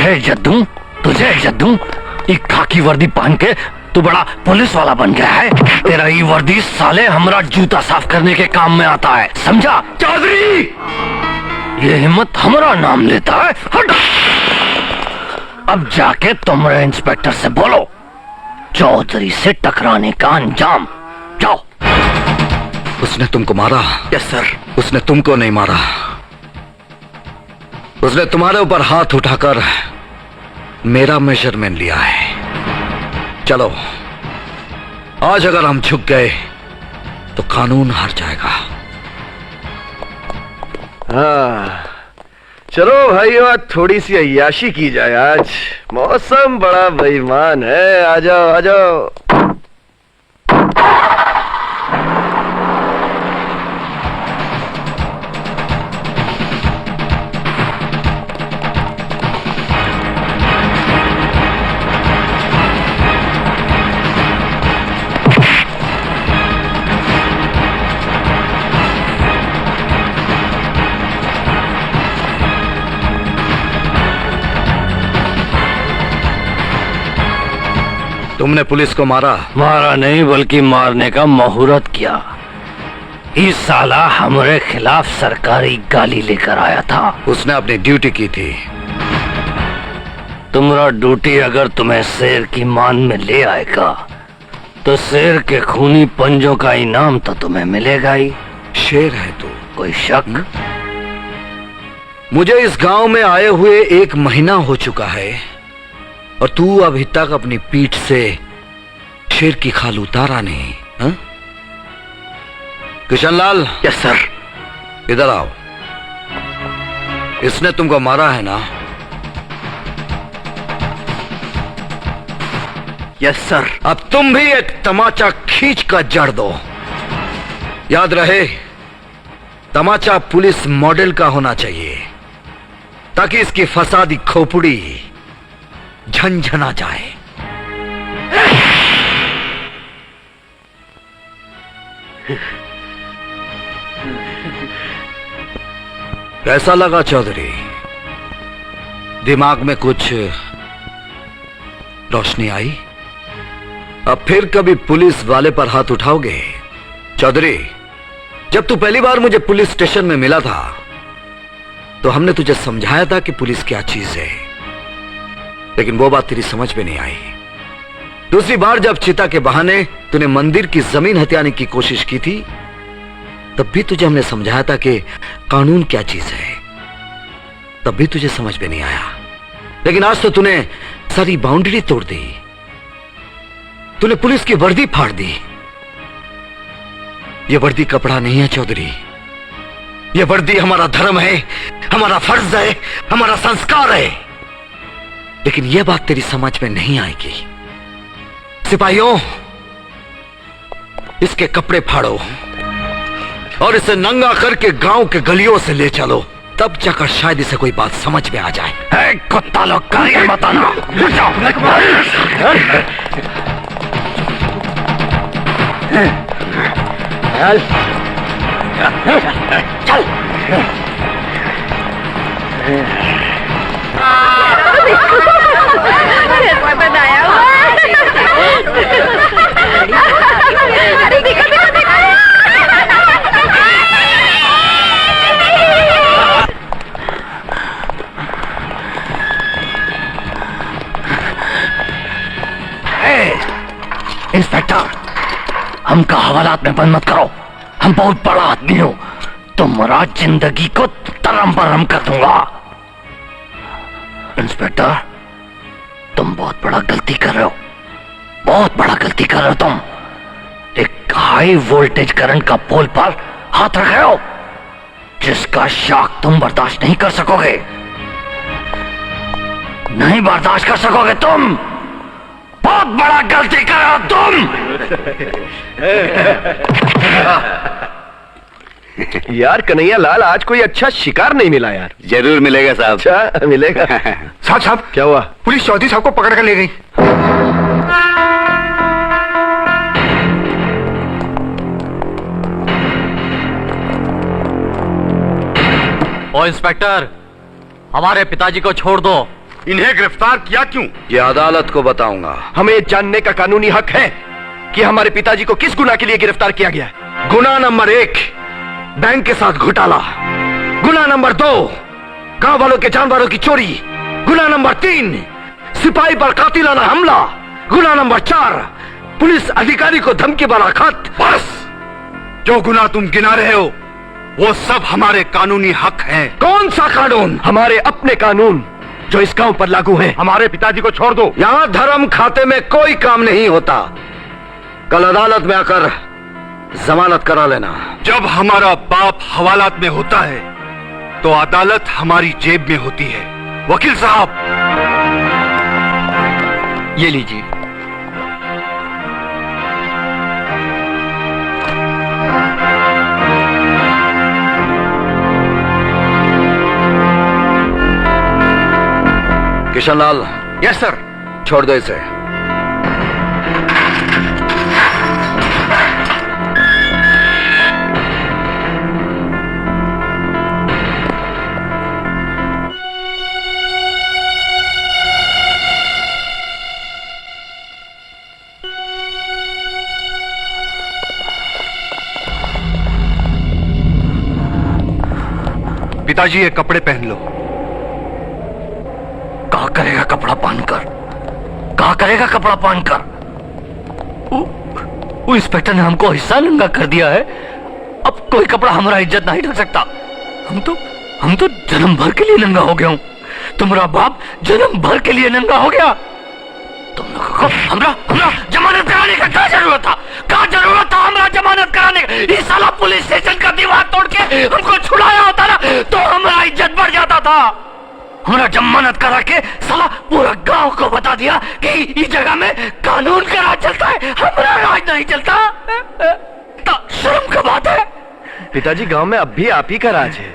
तुझे इज्जत दूं? एक खाकी वर्दी पहन के तू बड़ा पुलिस वाला बन गया है। तेरा ये वर्दी साले हमारा जूता साफ करने के काम में आता है, समझा? चौधरी, ये हिम्मत हमारा नाम लेता है। हट! अब जाके तुमरे इंस्पेक्टर से बोलो चौधरी से टकराने का अंजाम। जाओ। उसने तुमको मारा? Yes sir. उसने तुमको नहीं मारा, उसने तुम्हारे ऊपर हाथ उठाकर मेरा मेजरमेंट लिया है। चलो, आज अगर हम झुक गए तो कानून हार जाएगा। हाँ, चलो भाइयों, थोड़ी सी अय्याशी की जाए। आज मौसम बड़ा बेईमान है। आ जाओ आ जाओ। तुमने पुलिस को मारा? मारा नहीं, बल्कि मारने का मुहूर्त किया। इस साला हमारे खिलाफ सरकारी गाली लेकर आया था। उसने अपनी ड्यूटी की थी। तुम्हारा ड्यूटी अगर तुम्हें शेर की मान में ले आएगा तो शेर के खूनी पंजों का इनाम तो तुम्हें मिलेगा ही। शेर है तू, कोई शक? मुझे इस गांव में आए हुए 1 महीना हो चुका है और तू अभी तक अपनी पीठ से शेर की खाल उतारा नहीं। हा? किशनलाल। Yes sir. इधर आओ। इसने तुमको मारा है ना? Yes sir. अब तुम भी एक तमाचा खींच कर जड़ दो। याद रहे, तमाचा पुलिस मॉडल का होना चाहिए ताकि इसकी फसादी खोपड़ी झंझना जाए। कैसा लगा चौधरी? दिमाग में कुछ रोशनी आई? अब फिर कभी पुलिस वाले पर हाथ उठाओगे? चौधरी, जब तू पहली बार मुझे पुलिस स्टेशन में मिला था तो हमने तुझे समझाया था कि पुलिस क्या चीज है, लेकिन वो बात तेरी समझ में नहीं आई। दूसरी बार जब चिता के बहाने तूने मंदिर की जमीन हथियाने की कोशिश की थी तब भी तुझे हमने समझाया था कि कानून क्या चीज है, तब भी तुझे समझ में नहीं आया। लेकिन आज तो तूने सारी बाउंड्री तोड़ दी। तूने पुलिस की वर्दी फाड़ दी। यह वर्दी कपड़ा नहीं है चौधरी, यह वर्दी हमारा धर्म है, हमारा फर्ज है, हमारा संस्कार है। लेकिन यह बात तेरी समझ में नहीं आएगी। सिपाहियों, इसके कपड़े फाड़ो और इसे नंगा करके गांव के गलियों से ले चलो, तब जाकर शायद इसे कोई बात समझ में आ जाए। कुत्ता लोग का ये बताना। चल। इंस्पेक्टर, हमका हवालात में बंद मत करो। हम बहुत बड़ा आदमी हो, तुम्हारा जिंदगी को तरम बरम कर दूंगा। इंस्पेक्टर, तुम बहुत बड़ा गलती कर रहे हो, बहुत बड़ा गलती कर रहे हो तुम। एक हाई वोल्टेज करंट का पोल पर हाथ रख रहे हो जिसका शॉक तुम बर्दाश्त नहीं कर सकोगे, नहीं बर्दाश्त कर सकोगे तुम। बहुत बड़ा गलती कर रहे हो तुम। यार कन्हैया लाल, आज कोई अच्छा शिकार नहीं मिला यार। जरूर मिलेगा साहब। अच्छा मिलेगा। साहब क्या हुआ? पुलिस चौधरी साहब को पकड़ कर ले गई। ओ इंस्पेक्टर, हमारे पिताजी को छोड़ दो, इन्हें गिरफ्तार किया क्यों? ये अदालत को बताऊंगा। हमें जानने का कानूनी हक है कि हमारे पिताजी को किस गुनाह के लिए गिरफ्तार किया गया है। गुनाह नंबर 1, बैंक के साथ घोटाला। गुनाह नंबर 2, गांव वालों के जानवरों की चोरी। गुनाह नंबर 3, सिपाही पर कातिलाना हमला। गुनाह नंबर 4, पुलिस अधिकारी को धमकी भरा खत। बस, जो गुनाह तुम गिना रहे हो वो सब हमारे कानूनी हक हैं। कौन सा कानून? हमारे अपने कानून जो इस गांव पर लागू हैं। हमारे पिताजी को छोड़ दो। यहां धर्म खाते में कोई काम नहीं होता। कल अदालत में आकर जमानत करा लेना। जब हमारा बाप हवालात में होता है तो अदालत हमारी जेब में होती है। वकील साहब, ये लीजिए। Kishanlal, yes sir. छोड़ दो इसे। पिताजी ये कपड़े पहन लो। कहा करेगा कपड़ा पहनकर? कहा करेगा कपड़ा पहनकर? वो इंस्पेक्टर ने हमको हिस्सा नंगा कर दिया है। अब कोई कपड़ा हमारा इज्जत नहीं ढक सकता। हम तो जन्म भर के लिए नंगा हो गया हूं। तुम्हारा बाप जन्म भर के लिए नंगा हो गया। तुम लोगों को हमरा जमानत कराने का क्या जरूरत था? क्या जरूरत था हमरा जमानत कराने का? ये साला पुलिस स्टेशन का दीवार तोड़ के हमको छुड़ाया होता ना तो हमारा इज्जत बढ़ जाता था। हमारा जमानत करा के साला पूरा गांव को बता दिया कि इस जगह में कानून का राज चलता है, हमारा राज नहीं चलता। तो शर्म की बात है। पिताजी, गांव में अब भी आप ही का राज है।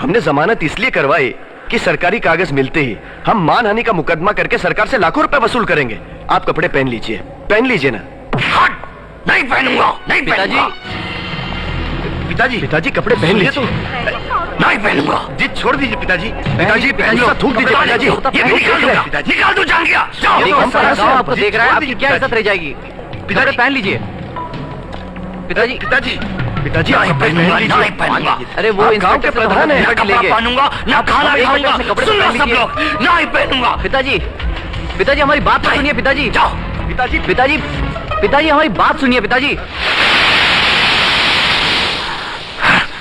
हमने जमानत इसलिए करवाई कि सरकारी कागज मिलते ही हम मानहानि का मुकदमा करके सरकार से लाखों रुपए वसूल करेंगे। आप कपड़े पहन लीजिए ना। हट! नहीं पहनूंगा, नहीं पहनूंगा। पिताजी कपड़े पहन लीजिए। नहीं पहनूंगा। जिद छोड़ दीजिए पिताजी। पिताजी पहन लो। थूक दीजिए पिताजी। ये निकाल दूंगा, निकाल दो जान गया। जाओ। आपको देख रहा है, आपकी क्या इज्जत रह जाएगी? पिताजी पहन लीजिए। पिताजी नहीं पहनूंगा, नहीं पहनूंगा। अरे वो आप गांव इंस्पेक्टर के प्रधान हैं। ना कपड़ा पहनूंगा, ना खाना खाऊंगा। सुन लो सब लोग, नहीं पहनूंगा। पिताजी हमारी बात तो सुनिए। पिताजी जाओ। पिताजी हमारी बात सुनिए।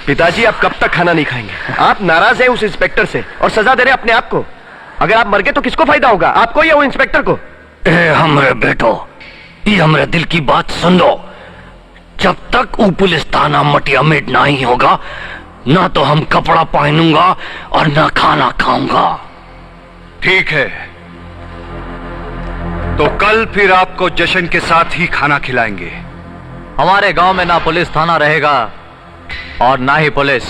पिताजी आप कब तक खाना नहीं खाएंगे? आप नाराज हैं उस इंस्पेक्टर से और सजा दे रहे हैं अपने आप को। अगर आप मर गए तो किसको फायदा होगा, आपको या वो इंस्पेक्टर को? ए हमरे बेटो, ये हमरे दिल की बात सुन लो। जब तक वो पुलिस थाना मटिया मेट नहीं होगा ना तो हम कपड़ा पहनूंगा और ना खाना खाऊंगा। ठीक है, तो कल फिर आपको जश्न के साथ ही खाना खिलाएंगे। हमारे गांव में ना पुलिस थाना रहेगा और ना ही पुलिस।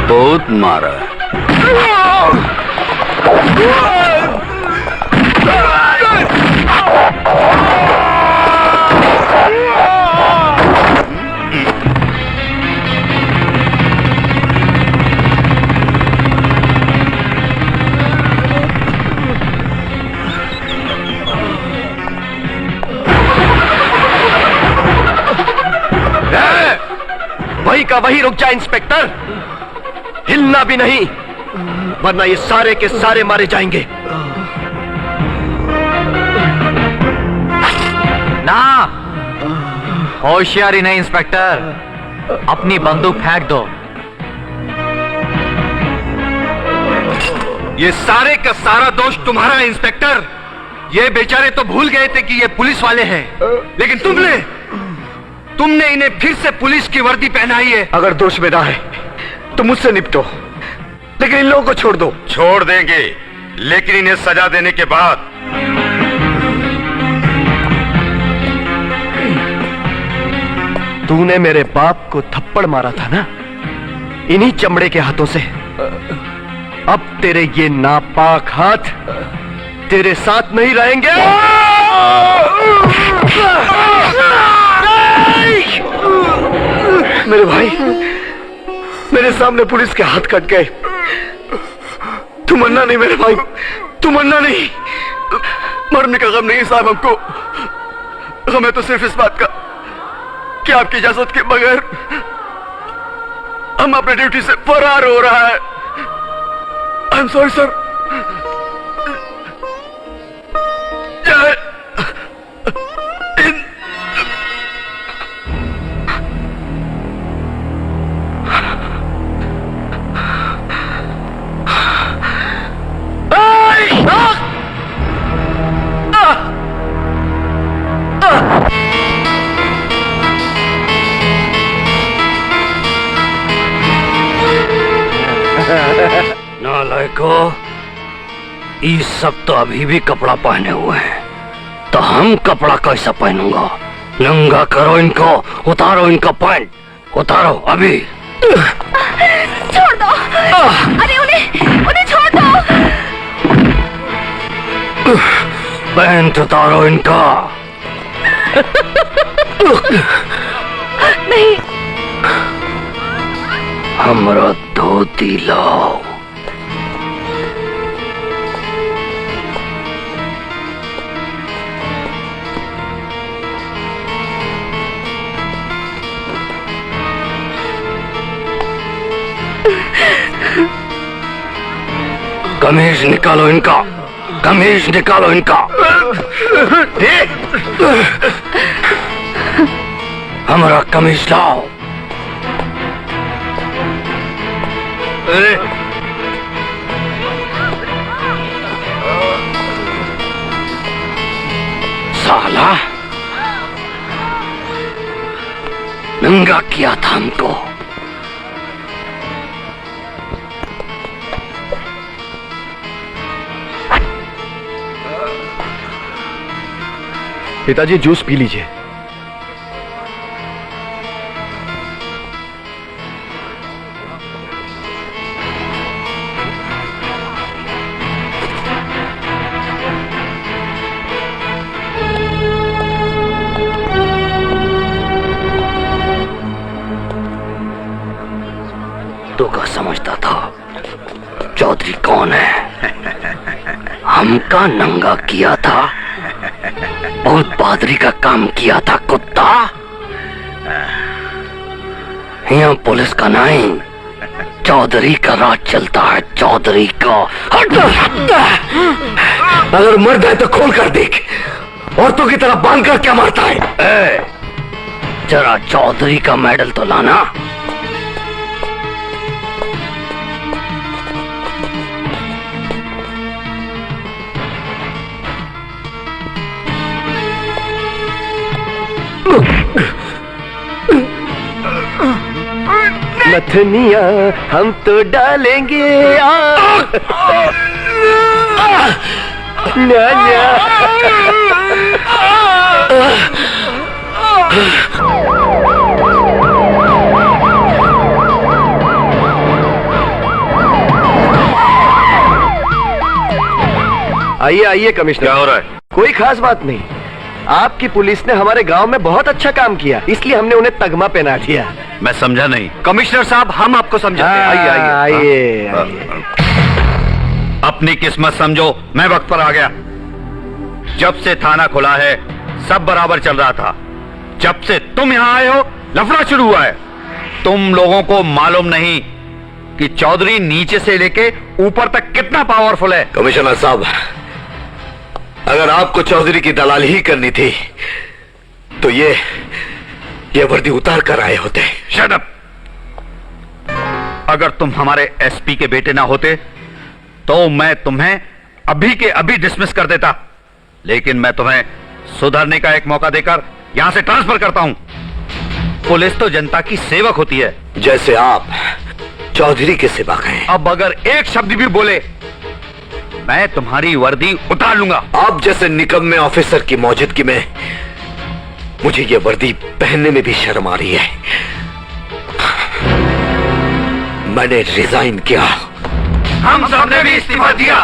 बहुत मारा। वही का वही रुक जा इंस्पेक्टर, हिलना भी नहीं वरना ये सारे के सारे मारे जाएंगे। ना, होशियारी नहीं इंस्पेक्टर, अपनी बंदूक फेंक दो। ये सारे का सारा दोष तुम्हारा है इंस्पेक्टर। ये बेचारे तो भूल गए थे कि ये पुलिस वाले हैं, लेकिन तुमने इन्हें फिर से पुलिस की वर्दी पहनाई है। अगर दोष मेरा है तो मुझसे निपटो, लेकिन इन लोगों को छोड़ दो। छोड़ देंगे, लेकिन इन्हें सजा देने के बाद। तूने मेरे बाप को थप्पड़ मारा था ना, इन्हीं चमड़े के हाथों से। अब तेरे ये नापाक हाथ तेरे साथ नहीं रहेंगे। भाई, मेरे सामने पुलिस के हाथ कट गए। तू मरना नहीं मेरे भाई, तू मरना नहीं। मरने का गम नहीं साहब हमको, हमें तो सिर्फ इस बात का कि आपकी इजाजत के बगैर हम अपने ड्यूटी से फरार हो रहा है। I am sorry sir. नालायको, ये सब तो अभी भी कपड़ा पहने हुए हैं, तो हम कपड़ा कैसा पहनूंगा? नंगा करो इनको, उतारो इनका पैंट, उतारो अभी। छोड़ दो। अरे उन्हें छोड़ दो। पैंट उतारो इनका। नहीं। हमरा धोती लाओ। कमीज निकालो इनका, कमीज निकालो इनका। हमारा कमीज लाओ। साला, नंगा किया था हमको। पिताजी जूस पी लीजिए। तो क्या समझता था चौधरी कौन है? हमका नंगा किया था, बहुत बहादुरी का काम किया था कुत्ता। यहाँ पुलिस का नहीं, चौधरी का राज चलता है, चौधरी का। अगर मर्द है तो खोल कर देख, औरतों की तरह बांध कर क्या मारता है? जरा चौधरी का मेडल तो लाना। नथनिया हम तो डालेंगे न्या। आइए आइए कमिश्नर। क्या हो रहा है? कोई खास बात नहीं, आपकी पुलिस ने हमारे गांव में बहुत अच्छा काम किया, इसलिए हमने उन्हें तगमा पहना दिया। मैं समझा नहीं। कमिश्नर साहब, हम आपको समझाते हैं। आइए आइए आइए। अपनी किस्मत समझो, मैं वक्त पर आ गया। जब से थाना खुला है सब बराबर चल रहा था, जब से तुम यहाँ आए हो लफड़ा शुरू हुआ है। तुम लोगों को मालूम नहीं कि चौधरी नीचे से लेके ऊपर तक कितना पावरफुल है। कमिश्नर साहब, अगर आपको चौधरी की दलाली ही करनी थी तो ये वर्दी उतार कर आए होते। Shut up. अगर तुम हमारे एसपी के बेटे ना होते तो मैं तुम्हें अभी के अभी डिसमिस कर देता, लेकिन मैं तुम्हें सुधरने का एक मौका देकर यहां से ट्रांसफर करता हूं। पुलिस तो जनता की सेवक होती है, जैसे आप चौधरी के सेवक हैं। अब अगर एक शब्द भी बोले मैं तुम्हारी वर्दी उतार लूंगा। आप जैसे निकम्मे ऑफिसर की मौजूदगी में मुझे ये वर्दी पहनने में भी शर्म आ रही है। मैंने रिजाइन किया। हम सबने भी इस्तीफा दिया।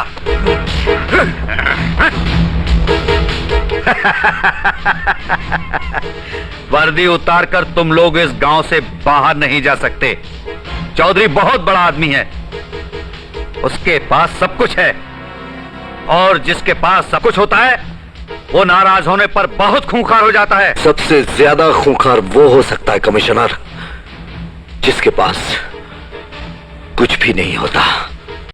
वर्दी उतार कर तुम लोग इस गांव से बाहर नहीं जा सकते। चौधरी बहुत बड़ा आदमी है, उसके पास सब कुछ है, और जिसके पास सब कुछ होता है वो नाराज होने पर बहुत खूंखार हो जाता है। सबसे ज्यादा खूंखार वो हो सकता है कमिश्नर जिसके पास कुछ भी नहीं होता।